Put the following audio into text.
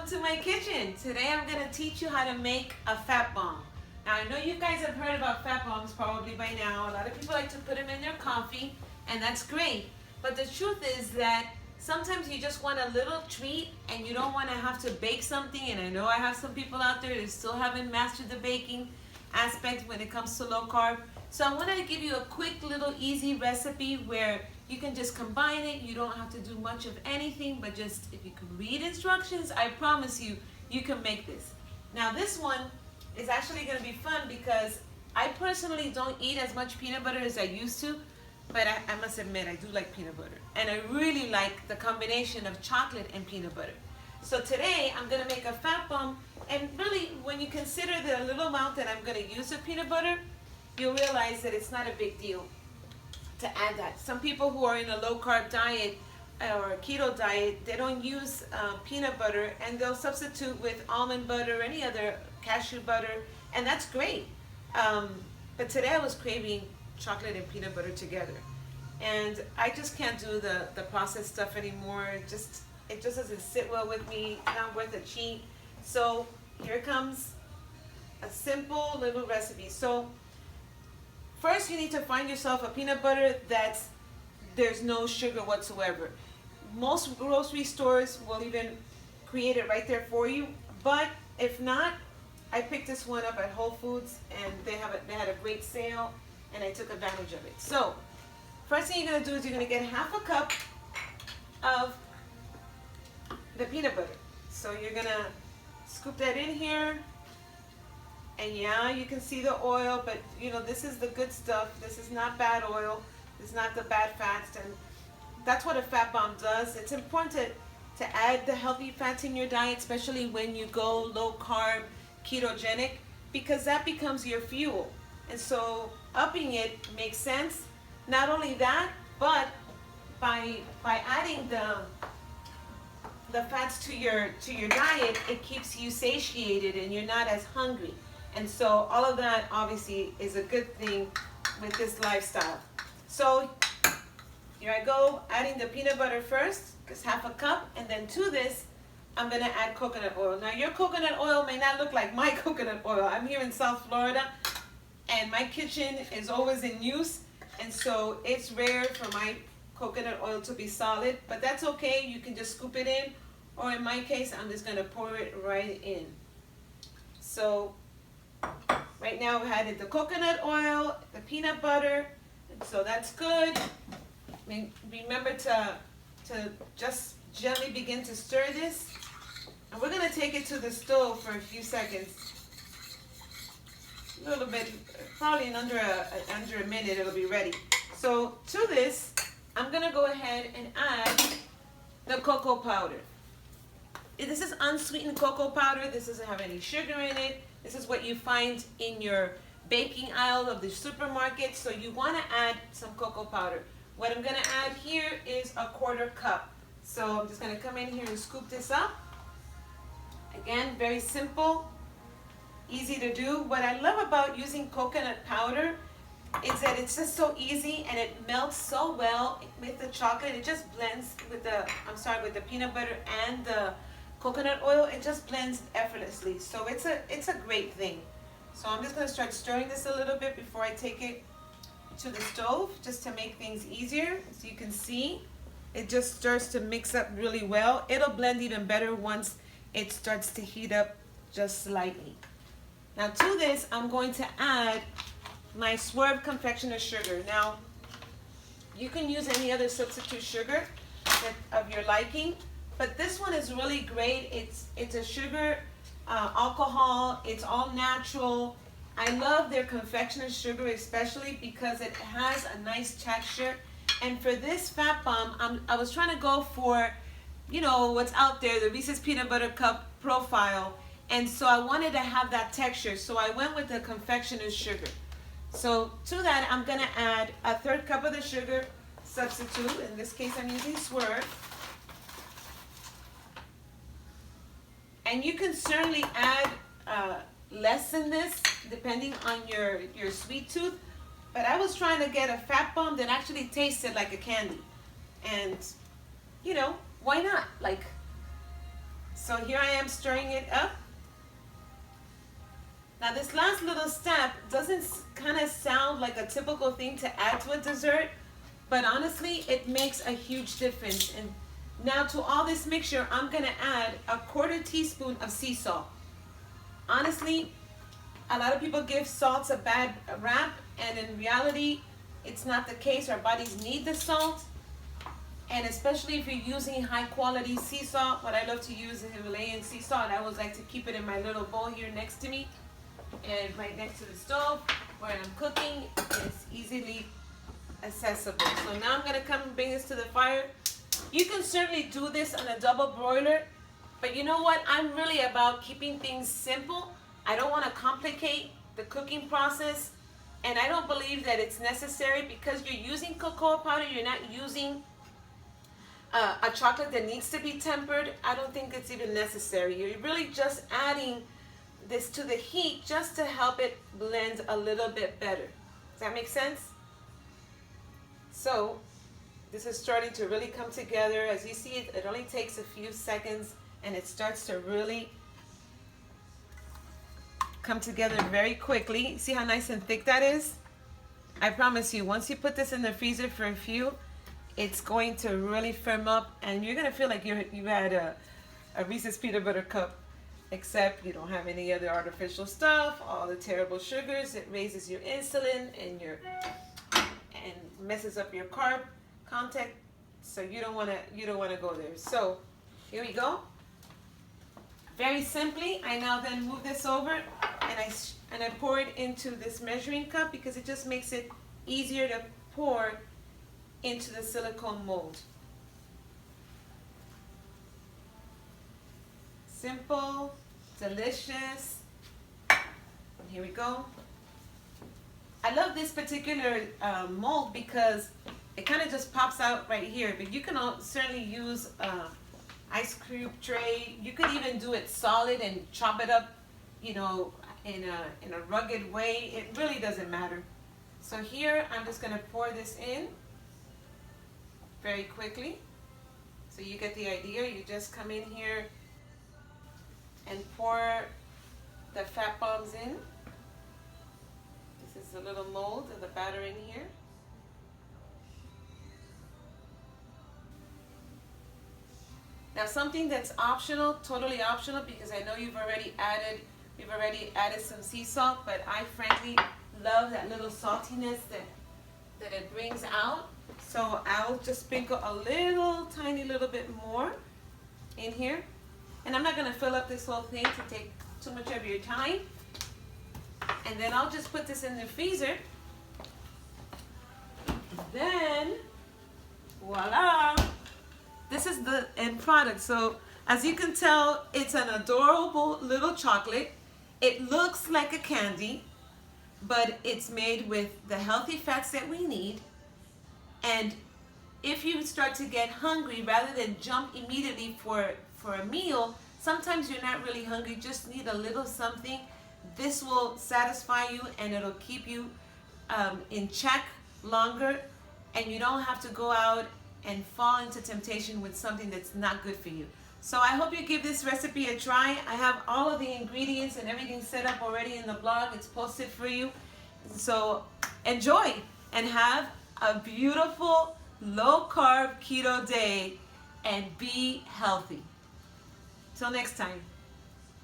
welcome to my kitchen. Today I'm going to teach you how to make a fat bomb. Now I know you guys have heard about fat bombs probably by now. A lot of people like to put them in their coffee, and that's great. But the truth is that sometimes you just want a little treat and you don't want to have to bake something. And I know I have some people out there that still haven't mastered the baking aspect when it comes to low carb. So I wanted to give you a quick little easy recipe where you can just combine it. You don't have to do much of anything, but just if you can read instructions, I promise you, you can make this. Now this one is actually going to be fun because I personally don't eat as much peanut butter as I used to, but I must admit I do like peanut butter. And I really like the combination of chocolate and peanut butter. So today I'm going to make a fat bomb, and really when you consider the little amount that I'm going to use of peanut butter, you'll realize that it's not a big deal to add that. Some people who are in a low carb diet or a keto diet, they don't use peanut butter, and they'll substitute with almond butter or any other cashew butter, and that's great. But today I was craving chocolate and peanut butter together, and I just can't do the processed stuff anymore. It just doesn't sit well with me. It's not worth a cheat. So here comes a simple little recipe. So first, you need to find yourself a peanut butter there's no sugar whatsoever. Most grocery stores will even create it right there for you, but if not, I picked this one up at Whole Foods, and they had a great sale, and I took advantage of it. So first thing you're going to do is you're going to get half a cup of the peanut butter. So you're going to scoop that in here. And yeah, you can see the oil, but you know, this is the good stuff. This is not bad oil. This is not the bad fats, and that's what a fat bomb does. It's important to add the healthy fats in your diet, especially when you go low carb, ketogenic, because that becomes your fuel. And so upping it makes sense. Not only that, but by adding the fats to your diet, it keeps you satiated and you're not as hungry. And so all of that obviously is a good thing with this lifestyle. So here I go, adding the peanut butter first, just half a cup, and then to this, I'm gonna add coconut oil. Now your coconut oil may not look like my coconut oil. I'm here in South Florida, and my kitchen is always in use, and so it's rare for my coconut oil to be solid, but that's okay. You can just scoop it in, or in my case, I'm just gonna pour it right in. So right now I've added the coconut oil, the peanut butter, and so that's good. Remember to just gently begin to stir this. And we're going to take it to the stove for a few seconds. A little bit, probably in under a minute it'll be ready. So to this, I'm going to go ahead and add the cocoa powder. This is unsweetened cocoa powder. This doesn't have any sugar in it. This is what you find in your baking aisle of the supermarket. So you want to add some cocoa powder. What I'm going to add here is a 1/4 cup. So I'm just going to come in here and scoop this up. Again, very simple, easy to do. What I love about using coconut powder is that it's just so easy, and it melts so well with the chocolate. It just blends with the peanut butter and the coconut oil. It just blends effortlessly. So it's a great thing. So I'm just going to start stirring this a little bit before I take it to the stove, just to make things easier. As you can see, it just starts to mix up really well. It'll blend even better once it starts to heat up just slightly. Now to this, I'm going to add my Swerve confectioner sugar. Now, you can use any other substitute sugar of your liking, but this one is really great. It's a sugar alcohol. It's all natural. I love their confectioner sugar, especially because it has a nice texture. And for this fat bomb, I was trying to go for, you know, what's out there, the Reese's Peanut Butter Cup profile. And so I wanted to have that texture. So I went with the confectioner sugar. So to that, I'm going to add a 1/3 cup of the sugar substitute. In this case, I'm using Swerve. And you can certainly add less than this, depending on your sweet tooth. But I was trying to get a fat bomb that actually tasted like a candy. And, you know, why not? Like, So here I am stirring it up. Now this last little step doesn't kind of sound like a typical thing to add to a dessert, but honestly, it makes a huge difference. And now to all this mixture, I'm gonna add a 1/4 teaspoon of sea salt. Honestly, a lot of people give salts a bad rap, and in reality, it's not the case. Our bodies need the salt, and especially if you're using high quality sea salt. What I love to use is Himalayan sea salt. I always like to keep it in my little bowl here next to me, and right next to the stove where I'm cooking. It's easily accessible. So now I'm gonna come and bring this to the fire. You can certainly do this on a double broiler, but you know what? I'm really about keeping things simple. I don't want to complicate the cooking process, and I don't believe that it's necessary because you're using cocoa powder. You're not using a chocolate that needs to be tempered. I don't think it's even necessary. You're really just adding this to the heat just to help it blend a little bit better. Does that make sense? So this is starting to really come together. As you see, it only takes a few seconds, and it starts to really come together very quickly. See how nice and thick that is? I promise you, once you put this in the freezer for a few, it's going to really firm up, and you're gonna feel like you had a Reese's peanut butter cup, except you don't have any other artificial stuff, all the terrible sugars. It raises your insulin and messes up your carb content, so you don't wanna go there. So here we go. Very simply, I now then move this over and I pour it into this measuring cup because it just makes it easier to pour into the silicone mold. Simple, delicious. And here we go. I love this particular mold because it kind of just pops out right here, but you can certainly use ice cube tray. You could even do it solid and chop it up, you know, in a rugged way. It really doesn't matter. So here I'm just gonna pour this in very quickly. So you get the idea. You just come in here and pour the fat bombs in. This is a little mold of the batter in here. Now something that's optional, totally optional, because I know we've already added some sea salt, but I frankly love that little saltiness that it brings out. So I'll just sprinkle a little tiny little bit more in here. And I'm not gonna fill up this whole thing to take too much of your time. And then I'll just put this in the freezer. Then, voila! This is the end product. So as you can tell, it's an adorable little chocolate. It looks like a candy, but it's made with the healthy fats that we need. And if you start to get hungry, rather than jump immediately for a meal, sometimes you're not really hungry, just need a little something. This will satisfy you, and it'll keep you in check longer, and you don't have to go out and fall into temptation with something that's not good for you. So I hope you give this recipe a try. I have all of the ingredients and everything set up already in the blog. It's posted for you. So enjoy and have a beautiful low carb keto day and be healthy. Till next time.